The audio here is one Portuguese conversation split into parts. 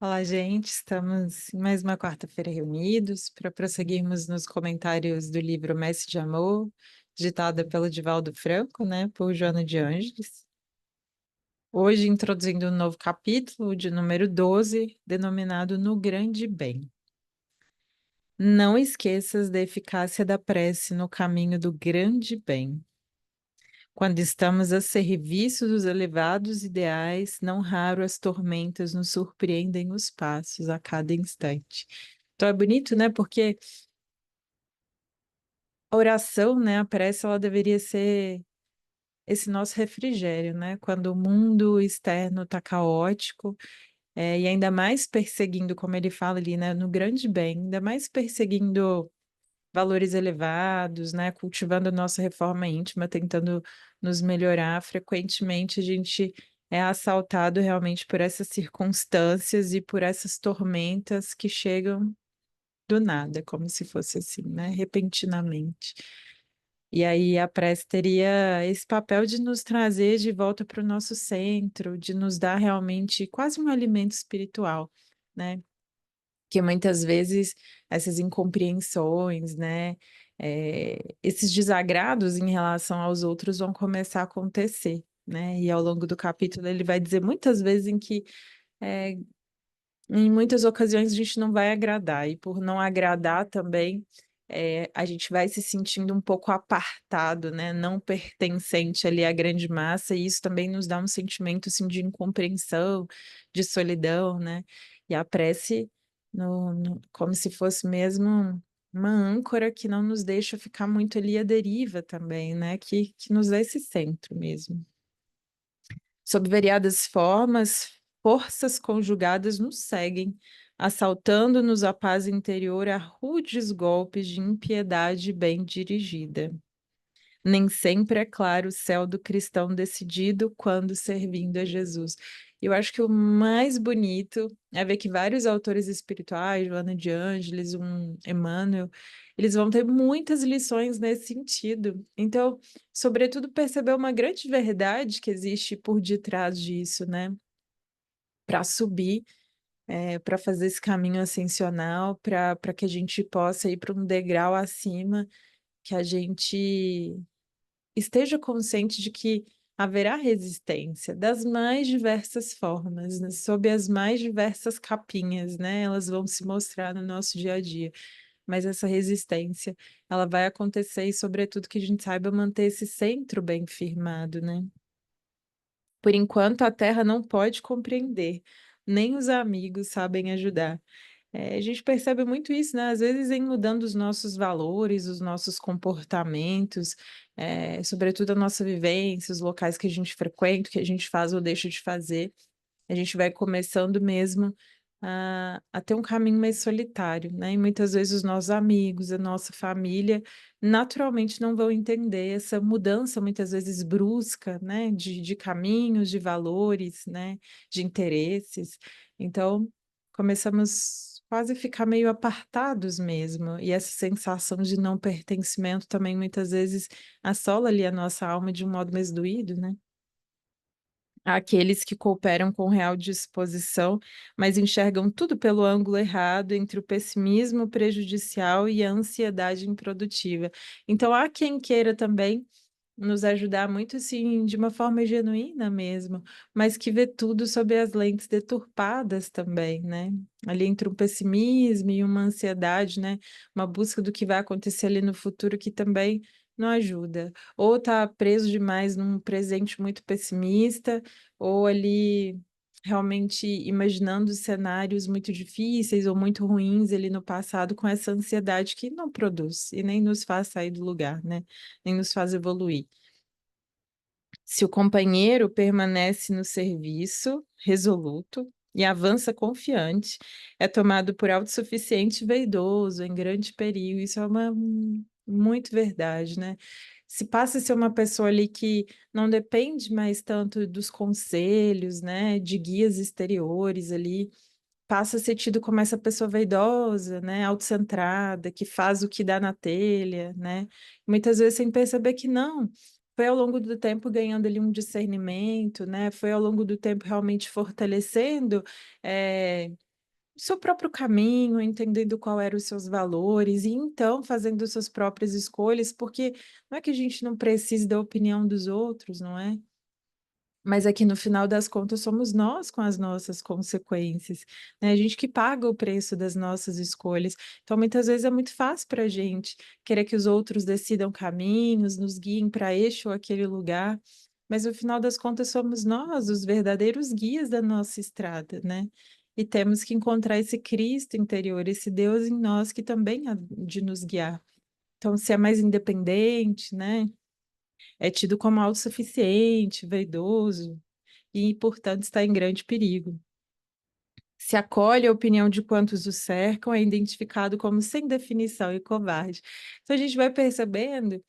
Olá, gente. Estamos em mais uma quarta-feira reunidos para prosseguirmos nos comentários do livro Mestre de Amor, ditada pelo Divaldo Franco, né, por Joana de Ângeles. Hoje, introduzindo um novo capítulo, de número 12, denominado No Grande Bem. Não esqueças da eficácia da prece no caminho do grande bem. Quando estamos a serviço dos elevados ideais, não raro as tormentas nos surpreendem os passos a cada instante. Então é bonito, né? Porque a oração, né, a prece, ela deveria ser esse nosso refrigério, né? Quando o mundo externo está caótico, e ainda mais perseguindo, como ele fala ali, né, no grande bem, ainda mais perseguindo valores elevados, né, cultivando a nossa reforma íntima, tentando nos melhorar, frequentemente a gente é assaltado realmente por essas circunstâncias e por essas tormentas que chegam do nada, como se fosse assim, né, repentinamente. E aí a prece teria esse papel de nos trazer de volta para o nosso centro, de nos dar realmente quase um alimento espiritual, né? Que muitas vezes essas incompreensões, né, esses desagrados em relação aos outros vão começar a acontecer, né? E ao longo do capítulo ele vai dizer muitas vezes em que é, em muitas ocasiões a gente não vai agradar, e por não agradar também, a gente vai se sentindo um pouco apartado, né? Não pertencente ali à grande massa, e isso também nos dá um sentimento assim, de incompreensão, de solidão, né? E a prece, como se fosse mesmo uma âncora que não nos deixa ficar muito ali à deriva também, né? Que nos dá esse centro mesmo. Sob variadas formas, forças conjugadas nos seguem, assaltando-nos a paz interior a rudes golpes de impiedade bem dirigida. Nem sempre é claro o céu do cristão decidido quando servindo a Jesus. Eu acho que o mais bonito é ver que vários autores espirituais, Joana de Ângeles, um Emmanuel, eles vão ter muitas lições nesse sentido. Então, sobretudo, perceber uma grande verdade que existe por detrás disso, né? Para subir, para fazer esse caminho ascensional, para que a gente possa ir para um degrau acima, que a gente esteja consciente de que haverá resistência das mais diversas formas, né, sob as mais diversas capinhas, né? Elas vão se mostrar no nosso dia a dia. Mas essa resistência, ela vai acontecer e, sobretudo, que a gente saiba manter esse centro bem firmado, né? Por enquanto, a Terra não pode compreender, nem os amigos sabem ajudar. A gente percebe muito isso, né? Às vezes em mudando os nossos valores, os nossos comportamentos, sobretudo a nossa vivência, os locais que a gente frequenta, que a gente faz ou deixa de fazer, a gente vai começando mesmo a ter um caminho mais solitário, né? E muitas vezes os nossos amigos, a nossa família, naturalmente não vão entender essa mudança, muitas vezes brusca, né? De caminhos, de valores, né? De interesses. Então, começamos quase a ficar meio apartados mesmo, e essa sensação de não pertencimento também muitas vezes assola ali a nossa alma de um modo mais doído, né? Aqueles que cooperam com real disposição, mas enxergam tudo pelo ângulo errado, entre o pessimismo prejudicial e a ansiedade improdutiva. Então, há quem queira também nos ajudar muito, assim, de uma forma genuína mesmo, mas que vê tudo sob as lentes deturpadas também, né? Ali entre um pessimismo e uma ansiedade, né? Uma busca do que vai acontecer ali no futuro que também não ajuda. Ou tá preso demais num presente muito pessimista, ou ali realmente imaginando cenários muito difíceis ou muito ruins ali no passado com essa ansiedade que não produz e nem nos faz sair do lugar, né? Nem nos faz evoluir. Se o companheiro permanece no serviço, resoluto, e avança confiante, é tomado por autossuficiente e vaidoso, em grande perigo. Isso é uma muito verdade, né? Se passa a ser uma pessoa ali que não depende mais tanto dos conselhos, né, de guias exteriores ali, passa a ser tido como essa pessoa vaidosa, né, autocentrada, que faz o que dá na telha, né? Muitas vezes sem perceber que não. Foi ao longo do tempo ganhando ali um discernimento, né? Foi ao longo do tempo realmente fortalecendo o seu próprio caminho, entendendo qual eram os seus valores, e então fazendo suas próprias escolhas, porque não é que a gente não precise da opinião dos outros, não é? Mas aqui no final das contas somos nós com as nossas consequências, né? A gente que paga o preço das nossas escolhas. Então, muitas vezes é muito fácil para a gente querer que os outros decidam caminhos, nos guiem para este ou aquele lugar, mas no final das contas somos nós os verdadeiros guias da nossa estrada, né? E temos que encontrar esse Cristo interior, esse Deus em nós que também há de nos guiar. Então, se é mais independente, né? É tido como autossuficiente, vaidoso e, portanto, está em grande perigo. Se acolhe a opinião de quantos o cercam, é identificado como sem definição e covarde. Então, a gente vai percebendo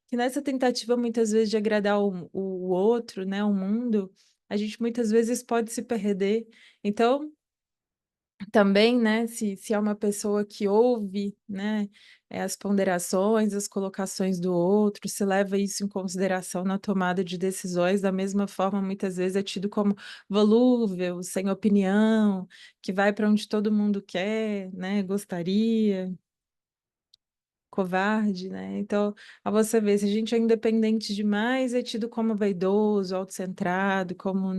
que nessa tentativa, muitas vezes, de agradar o outro, né, o mundo, a gente muitas vezes pode se perder. Então, também, né, se é uma pessoa que ouve, né, as ponderações, as colocações do outro, se leva isso em consideração na tomada de decisões, da mesma forma, muitas vezes é tido como volúvel, sem opinião, que vai para onde todo mundo quer, né, gostaria covarde, né? Então, a você ver, se a gente é independente demais, é tido como vaidoso, autocentrado, como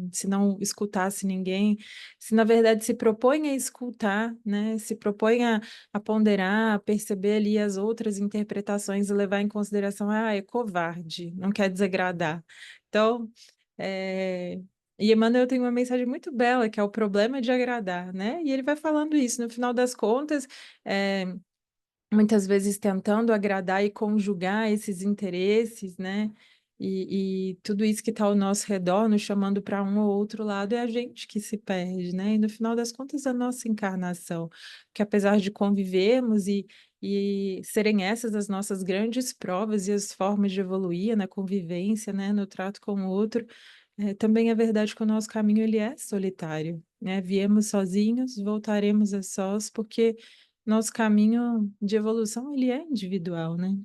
se não escutasse ninguém. Se na verdade se propõe a escutar, né? Se propõe a ponderar, a perceber ali as outras interpretações e levar em consideração, é covarde, não quer desagradar. Então, é... E Emmanuel tem uma mensagem muito bela, que é o problema de agradar, né? E ele vai falando isso. No final das contas, é, muitas vezes tentando agradar e conjugar esses interesses, né? E tudo isso que está ao nosso redor, nos chamando para um ou outro lado, é a gente que se perde, né? E no final das contas, a nossa encarnação, que apesar de convivermos e serem essas as nossas grandes provas e as formas de evoluir na convivência, né? No trato com o outro, também é verdade que o nosso caminho ele é solitário, né? Viemos sozinhos, voltaremos a sós, porque nosso caminho de evolução ele é individual, né?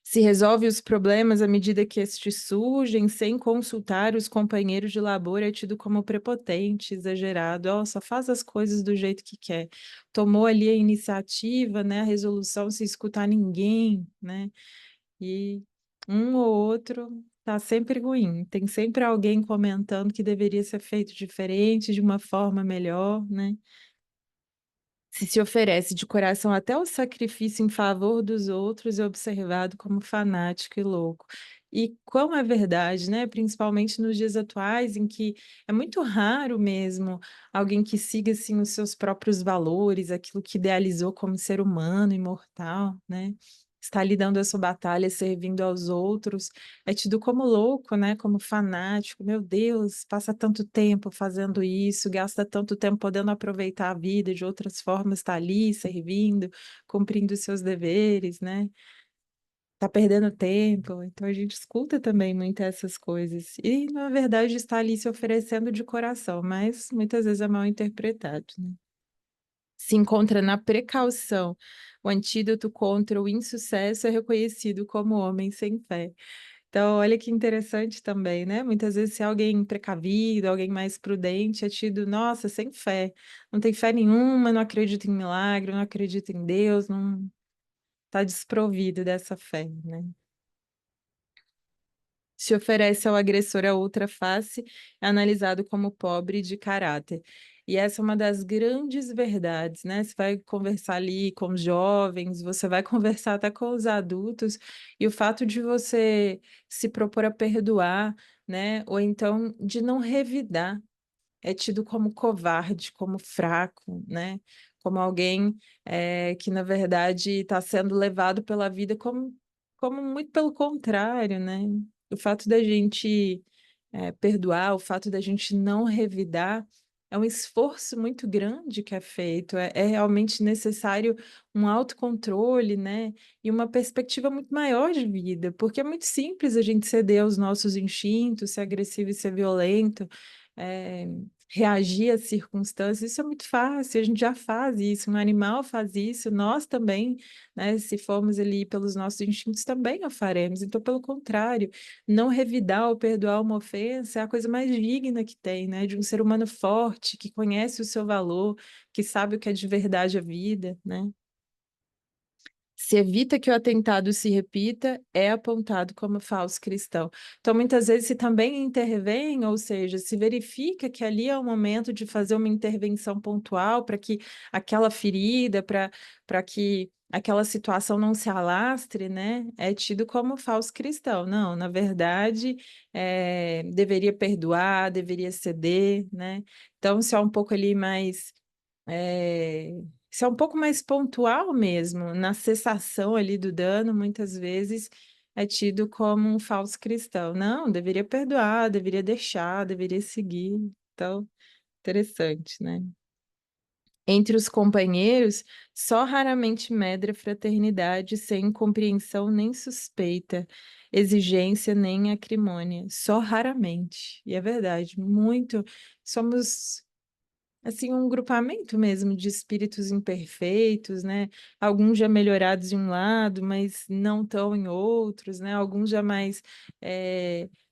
Se resolve os problemas à medida que estes surgem, sem consultar os companheiros de labor, é tido como prepotente, exagerado. Ó, só faz as coisas do jeito que quer. Tomou ali a iniciativa, né, a resolução sem escutar ninguém, né? E um ou outro tá sempre ruim. Tem sempre alguém comentando que deveria ser feito diferente, de uma forma melhor, né? Se oferece de coração até o sacrifício em favor dos outros, é observado como fanático e louco. E quão é verdade, né? Principalmente nos dias atuais, em que é muito raro mesmo alguém que siga assim os seus próprios valores, aquilo que idealizou como ser humano, imortal, né? Está ali dando a sua batalha, servindo aos outros, é tido como louco, né? Como fanático. Meu Deus, passa tanto tempo fazendo isso, gasta tanto tempo podendo aproveitar a vida de outras formas, está ali servindo, cumprindo os seus deveres, né? Tá perdendo tempo. Então a gente escuta também muito essas coisas. E, na verdade, está ali se oferecendo de coração, mas muitas vezes é mal interpretado, né? Se encontra na precaução. O antídoto contra o insucesso é reconhecido como homem sem fé. Então, olha que interessante também, né? Muitas vezes, se é alguém precavido, alguém mais prudente, é tido, nossa, sem fé. Não tem fé nenhuma, não acredita em milagre, não acredita em Deus, não está desprovido dessa fé, né? Se oferece ao agressor a outra face, é analisado como pobre de caráter. E essa é uma das grandes verdades, né? Você vai conversar ali com os jovens, você vai conversar até com os adultos, e o fato de você se propor a perdoar, né? Ou então de não revidar é tido como covarde, como fraco, né? Como alguém que, na verdade, está sendo levado pela vida como muito pelo contrário, né? O fato da gente perdoar, o fato da gente não revidar, é um esforço muito grande que é feito, é realmente necessário um autocontrole, né? E uma perspectiva muito maior de vida, porque é muito simples a gente ceder aos nossos instintos, ser agressivo e ser violento, reagir às circunstâncias, isso é muito fácil, a gente já faz isso, um animal faz isso, nós também, né, se formos ali pelos nossos instintos, também o faremos. Então, pelo contrário, não revidar ou perdoar uma ofensa é a coisa mais digna que tem, né, de um ser humano forte, que conhece o seu valor, que sabe o que é de verdade a vida, né? Se evita que o atentado se repita, é apontado como falso cristão. Então, muitas vezes, se também intervém, ou seja, se verifica que ali é o momento de fazer uma intervenção pontual para que aquela ferida, para que aquela situação não se alastre, né? É tido como falso cristão. Não, na verdade, deveria perdoar, deveria ceder, né? Então, se é um pouco ali mais isso é um pouco mais pontual mesmo, na cessação ali do dano, muitas vezes é tido como um falso cristão. Não, deveria perdoar, deveria deixar, deveria seguir. Então, interessante, né? Entre os companheiros, só raramente medra a fraternidade sem compreensão nem suspeita, exigência nem acrimônia. Só raramente. E é verdade, muito. Somos assim, um grupamento mesmo de espíritos imperfeitos, né? Alguns já melhorados em um lado, mas não tão em outros, né? Alguns já mais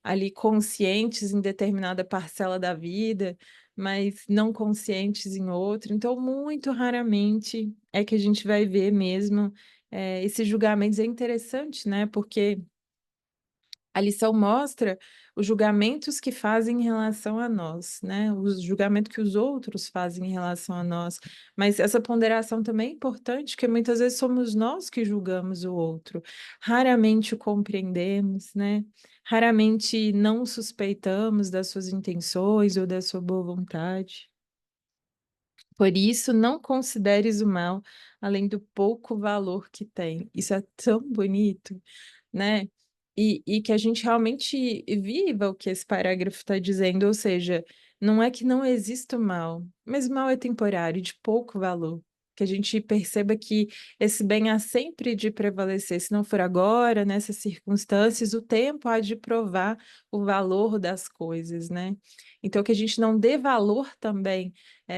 ali conscientes em determinada parcela da vida, mas não conscientes em outro. Então, muito raramente é que a gente vai ver mesmo esses julgamentos. É interessante, né? Porque a lição mostra os julgamentos que fazem em relação a nós, né? Os julgamentos que os outros fazem em relação a nós. Mas essa ponderação também é importante, porque muitas vezes somos nós que julgamos o outro. Raramente o compreendemos, né? Raramente não suspeitamos das suas intenções ou da sua boa vontade. Por isso, não consideres o mal além do pouco valor que tem. Isso é tão bonito, né? E que a gente realmente viva o que esse parágrafo está dizendo, ou seja, não é que não exista o mal, mas o mal é temporário, de pouco valor. Que a gente perceba que esse bem há sempre de prevalecer, se não for agora, nessas circunstâncias, o tempo há de provar o valor das coisas, né? Então, que a gente não dê valor também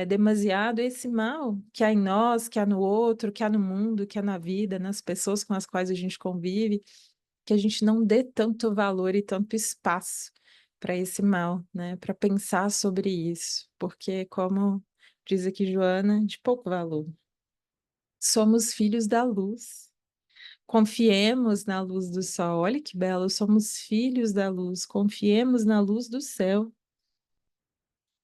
demasiado a esse mal que há em nós, que há no outro, que há no mundo, que há na vida, nas pessoas com as quais a gente convive, que a gente não dê tanto valor e tanto espaço para esse mal, né? Para pensar sobre isso, porque, como diz aqui Joana, de pouco valor. Somos filhos da luz. Confiemos na luz do sol. Olha que belo, somos filhos da luz. Confiemos na luz do céu.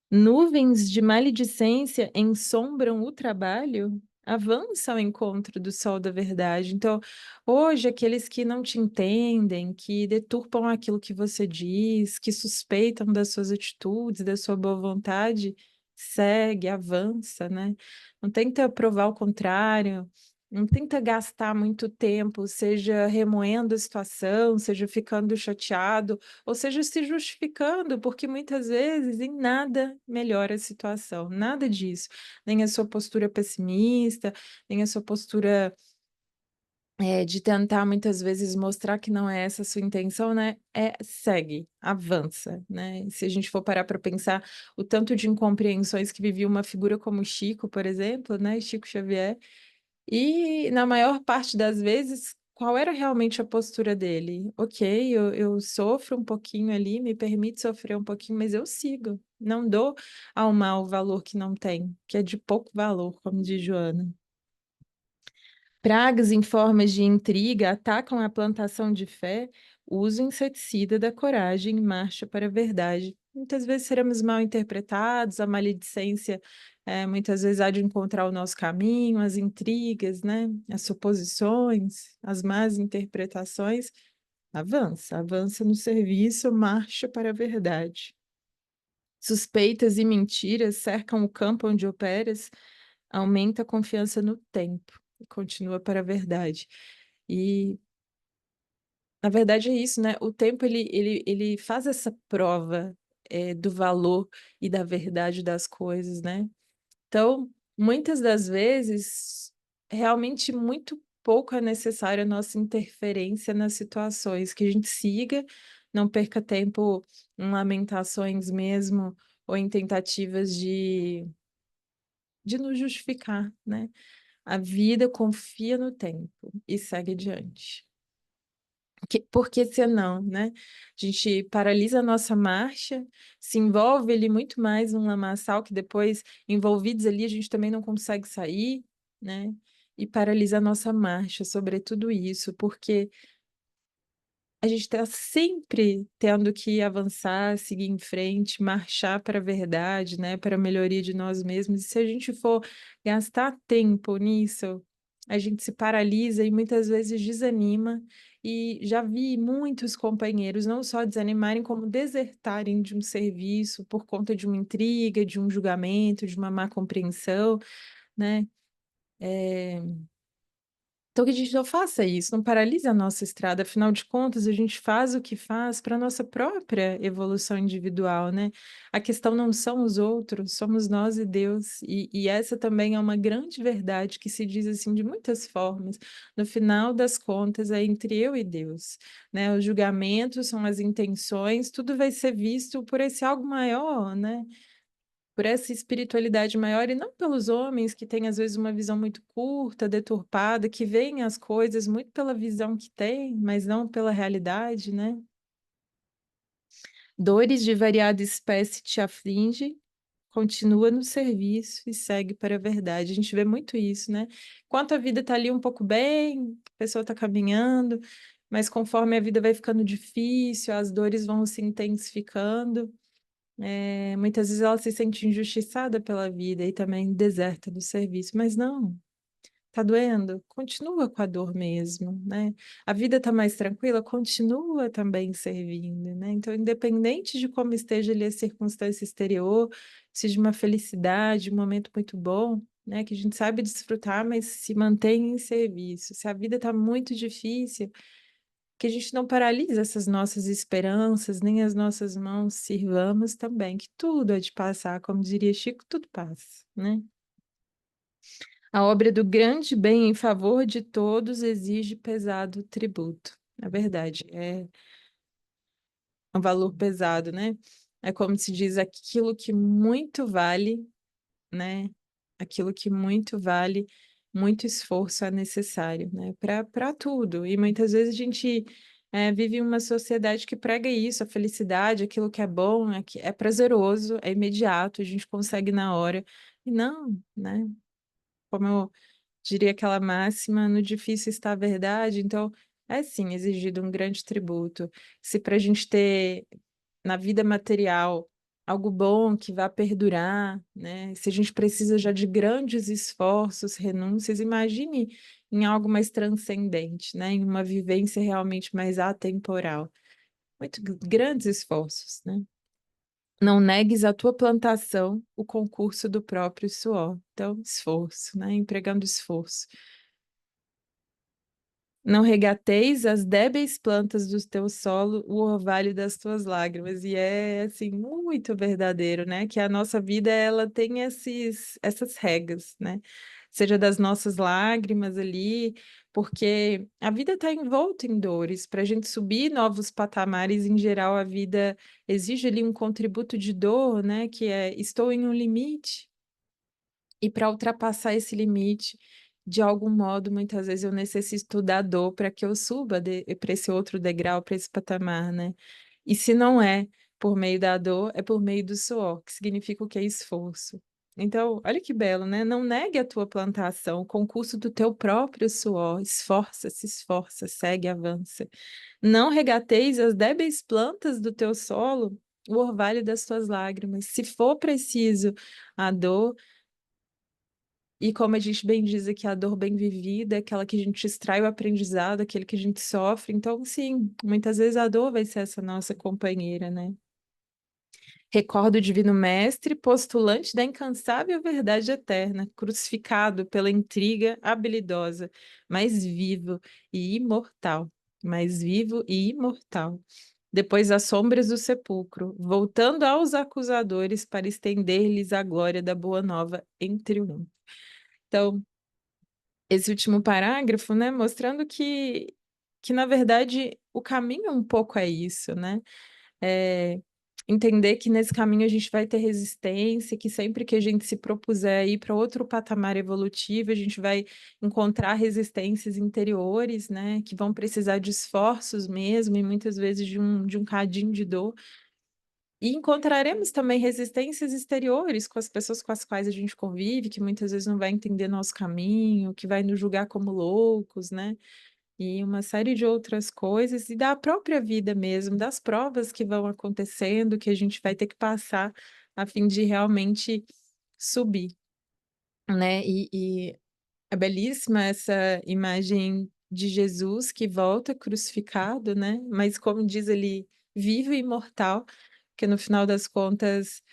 Nuvens de maledicência ensombram o trabalho, avança ao encontro do sol da verdade. Então, hoje, aqueles que não te entendem, que deturpam aquilo que você diz, que suspeitam das suas atitudes, da sua boa vontade, segue, avança, né? Não tenta provar o contrário. Não tenta gastar muito tempo, seja remoendo a situação, seja ficando chateado, ou seja, se justificando, porque muitas vezes em nada melhora a situação, nada disso. Nem a sua postura pessimista, nem a sua postura de tentar muitas vezes mostrar que não é essa a sua intenção, né? Segue, avança, né? Se a gente for parar para pensar o tanto de incompreensões que vivia uma figura como Chico, por exemplo, né? Chico Xavier, e na maior parte das vezes, qual era realmente a postura dele? Ok, eu sofro um pouquinho ali, me permite sofrer um pouquinho, mas eu sigo. Não dou ao mal o valor que não tem, que é de pouco valor, como diz Joana. Pragas em formas de intriga atacam a plantação de fé, uso inseticida da coragem e marcha para a verdade. Muitas vezes seremos mal interpretados, a maledicência muitas vezes há de encontrar o nosso caminho, as intrigas, né? As suposições, as más interpretações. Avança, avança no serviço, marcha para a verdade. Suspeitas e mentiras cercam o campo onde operas, aumenta a confiança no tempo e continua para a verdade. E, na verdade, é isso, né? O tempo, ele faz essa prova, do valor e da verdade das coisas, né? Então, muitas das vezes, realmente muito pouco é necessária a nossa interferência nas situações, que a gente siga, não perca tempo em lamentações mesmo, ou em tentativas de nos justificar, né? A vida confia no tempo e segue adiante. Porque senão, né? A gente paralisa a nossa marcha, se envolve ali muito mais num lamaçal que depois, envolvidos ali, a gente também não consegue sair, né? E paralisa a nossa marcha sobre tudo isso, porque a gente está sempre tendo que avançar, seguir em frente, marchar para a verdade, né, para a melhoria de nós mesmos. E se a gente for gastar tempo nisso, a gente se paralisa e muitas vezes desanima. E já vi muitos companheiros não só desanimarem, como desertarem de um serviço por conta de uma intriga, de um julgamento, de uma má compreensão, né? É, então, que a gente não faça isso, não paralise a nossa estrada. Afinal de contas, a gente faz o que faz para a nossa própria evolução individual, né? A questão não são os outros, somos nós e Deus. E essa também é uma grande verdade que se diz assim de muitas formas. No final das contas, é entre eu e Deus, né? Os julgamentos são as intenções, tudo vai ser visto por esse algo maior, né? Por essa espiritualidade maior e não pelos homens que têm às vezes uma visão muito curta, deturpada, que veem as coisas muito pela visão que têm, mas não pela realidade, né? Dores de variada espécie te aflige, continua no serviço e segue para a verdade. A gente vê muito isso, né? Enquanto a vida está ali um pouco bem, a pessoa está caminhando, mas conforme a vida vai ficando difícil, as dores vão se intensificando. Muitas vezes ela se sente injustiçada pela vida e também deserta do serviço, mas não, tá doendo? Continua com a dor mesmo, né? A vida tá mais tranquila? Continua também servindo, né? Então, independente de como esteja ali a circunstância exterior, seja uma felicidade, um momento muito bom, né? Que a gente sabe desfrutar, mas se mantém em serviço. Se a vida tá muito difícil, que a gente não paralise essas nossas esperanças, nem as nossas mãos, sirvamos também, que tudo é de passar, como diria Chico, tudo passa, né? A obra do grande bem em favor de todos exige pesado tributo. É verdade, é um valor pesado, né? É como se diz, aquilo que muito vale, né? Aquilo que muito vale, muito esforço é necessário, né? Para tudo. E muitas vezes a gente vive em uma sociedade que prega isso, a felicidade, aquilo que é bom, é prazeroso, é imediato, a gente consegue na hora. E não, né? Como eu diria aquela máxima, no difícil está a verdade, então é sim exigido um grande tributo. Se para a gente ter na vida material algo bom que vá perdurar, né? Se a gente precisa já de grandes esforços, renúncias, imagine em algo mais transcendente, né? Em uma vivência realmente mais atemporal. Muito grandes esforços, né? Não negues à tua plantação o concurso do próprio suor. Então, esforço, né? Empregando esforço. Não regateis as débeis plantas do teu solo, o orvalho das tuas lágrimas. E é, assim, muito verdadeiro, né? Que a nossa vida, ela tem essas regas, né? Seja das nossas lágrimas ali, porque a vida está envolta em dores. Para a gente subir novos patamares, em geral, a vida exige ali um contributo de dor, né? Que é, estou em um limite. E para ultrapassar esse limite, de algum modo, muitas vezes eu necessito da dor para que eu suba para esse outro degrau, para esse patamar, né? E se não é por meio da dor, é por meio do suor, que significa o que é esforço. Então, olha que belo, né? Não negue a tua plantação, o concurso do teu próprio suor. Esforça, se esforça, segue, avança. Não regateis as débeis plantas do teu solo, o orvalho das tuas lágrimas. Se for preciso a dor, e como a gente bem diz aqui, a dor bem vivida é aquela que a gente extrai o aprendizado, aquele que a gente sofre. Então, sim, muitas vezes a dor vai ser essa nossa companheira, né? Recordo o Divino Mestre, postulante da incansável verdade eterna, crucificado pela intriga habilidosa, mas vivo e imortal. Mais vivo e imortal. Depois das sombras do sepulcro, voltando aos acusadores para estender-lhes a glória da boa nova em triunfo. Então, esse último parágrafo, né, mostrando que na verdade, o caminho um pouco é isso, né? É, entender que nesse caminho a gente vai ter resistência, que sempre que a gente se propuser a ir para outro patamar evolutivo, a gente vai encontrar resistências interiores, né, que vão precisar de esforços mesmo e muitas vezes de um cadinho de dor. E encontraremos também resistências exteriores com as pessoas com as quais a gente convive, que muitas vezes não vai entender nosso caminho, que vai nos julgar como loucos, né? E uma série de outras coisas, e da própria vida mesmo, das provas que vão acontecendo, que a gente vai ter que passar a fim de realmente subir, né? E é belíssima essa imagem de Jesus que volta crucificado, né? Mas como diz ele, vivo e imortal, que no final das contas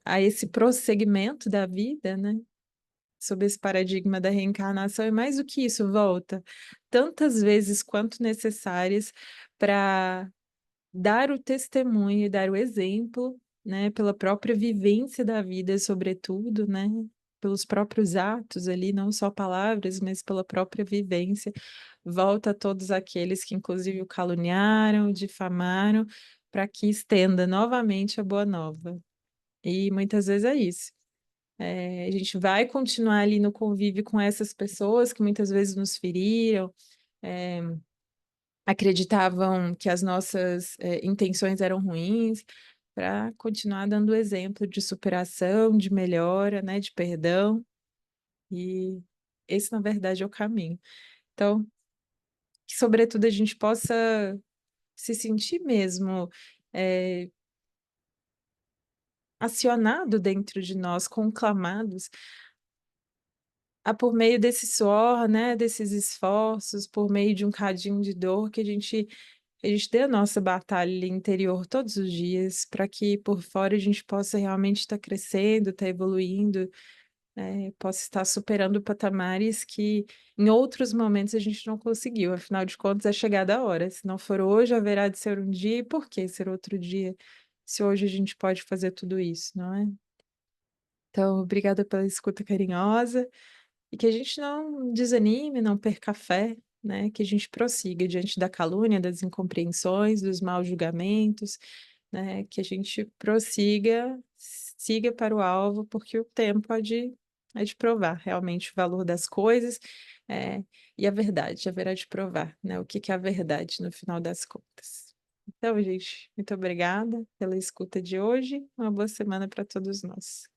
há esse prosseguimento da vida, né? Sob esse paradigma da reencarnação, e mais do que isso, volta tantas vezes quanto necessárias para dar o testemunho e dar o exemplo, né, pela própria vivência da vida, sobretudo, né, pelos próprios atos ali, não só palavras, mas pela própria vivência, volta a todos aqueles que inclusive o caluniaram, o difamaram, para que estenda novamente a boa nova. E muitas vezes é isso. A gente vai continuar ali no convívio com essas pessoas que muitas vezes nos feriram, é, acreditavam que as nossas intenções eram ruins, para continuar dando exemplo de superação, de melhora, né, de perdão. E esse, na verdade, é o caminho. Então, que sobretudo a gente possa se sentir mesmo é, acionado dentro de nós, conclamados por meio desse suor, né, desses esforços, por meio de um cadinho de dor, que a gente dê a nossa batalha ali interior todos os dias, para que por fora a gente possa realmente estar crescendo, estar evoluindo, possa estar superando patamares que em outros momentos a gente não conseguiu. Afinal de contas, é chegada a hora. Se não for hoje, haverá de ser um dia, e por que ser outro dia? Se hoje a gente pode fazer tudo isso, não é? Então, obrigada pela escuta carinhosa. E que a gente não desanime, não perca a fé, né? Que a gente prossiga diante da calúnia, das incompreensões, dos maus julgamentos, né? Que a gente prossiga, siga para o alvo, porque o tempo é de provar realmente o valor das coisas, é, e a verdade, haverá de provar, né? O que que é a verdade no final das contas. Então, gente, muito obrigada pela escuta de hoje. Uma boa semana para todos nós.